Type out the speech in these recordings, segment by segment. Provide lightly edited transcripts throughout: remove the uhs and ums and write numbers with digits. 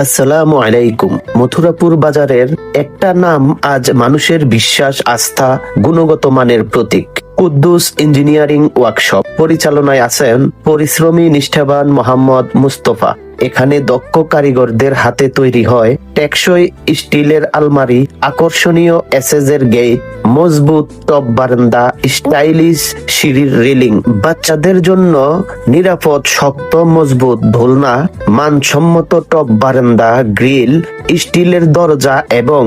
আসসালামু আলাইকুম। মথুরাপুর বাজারের একটা নাম আজ মানুষের বিশ্বাস, আস্থা, গুণগত মানের প্রতীক। কুদ্দুস ইঞ্জিনিয়ারিং ওয়ার্কশপ পরিচালনায় আছেন পরিশ্রমী নিষ্ঠাবান মোহাম্মদ মুস্তফা। এখানে দক্ষ কারিগরদের হাতে তৈরি হয় টেকসই স্টিলের আলমারি, আকর্ষণীয় এসএসের গেট, মজবুত টপ বারান্দা, স্টাইলিশ সিঁড়ির রেলিং, বাচ্চাদের জন্য নিরাপদ শক্ত মজবুত দোলনা, মানসম্মত টপ বারান্দা, গ্রিল, স্টিলের দরজা এবং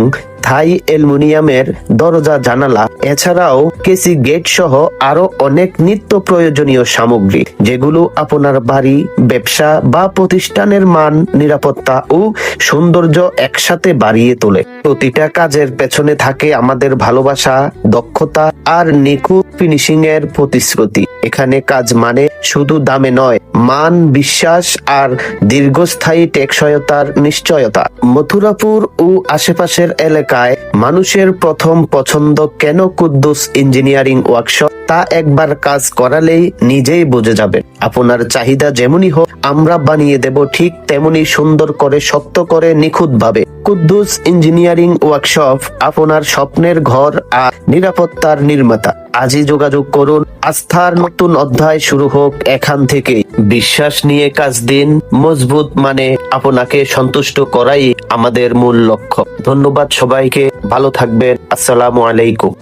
থাই অ্যালুমিনিয়ামের দরজা জানালা, এছাড়াও কেসি গেট সহ আরো অনেক নিত্য প্রয়োজনীয় সামগ্রী, যেগুলো আপনার বাড়ি, ব্যবসা বা প্রতিষ্ঠানের মান, নিরাপত্তা ও সৌন্দর্য একসাথে বাড়িয়ে তোলে। প্রতিটা কাজের পেছনে থাকে আমাদের ভালোবাসা, দক্ষতা আর নিখুঁত ফিনিশিং এর প্রতিশ্রুতি। এখানে কাজ মানে শুধু দামে নয়, মান, বিশ্বাস আর দীর্ঘস্থায়ী টেকসইতার নিশ্চয়তা। মথুরাপুর ও আশেপাশের এলাকায় মানুষের প্রথম পছন্দ কেন কুদ্দুস ইঞ্জিনিয়ারিং ওয়ার্কশপ, তা একবার কাজ করালেই নিজেই বুঝে যাবেন। আপনার চাহিদা যেমনই হোক, আমরা বানিয়ে দেব ঠিক তেমনি সুন্দর করে, শক্ত করে, নিখুঁত ভাবে। কুদ্দুস ইঞ্জিনিয়ারিং ওয়ার্কশপ আপনার স্বপ্নের ঘর আর নিরাপত্তার নির্মাতা। আজই যোগাযোগ করুন। আস্থার নতুন অধ্যায় শুরু হোক এখান থেকে। বিশ্বাস নিয়ে কাজ দিন, মজবুত মানে আপনাকে সন্তুষ্ট করাই আমাদের মূল লক্ষ্য। ধন্যবাদ সবাইকে, ভালো থাকবেন। আসসালামু আলাইকুম।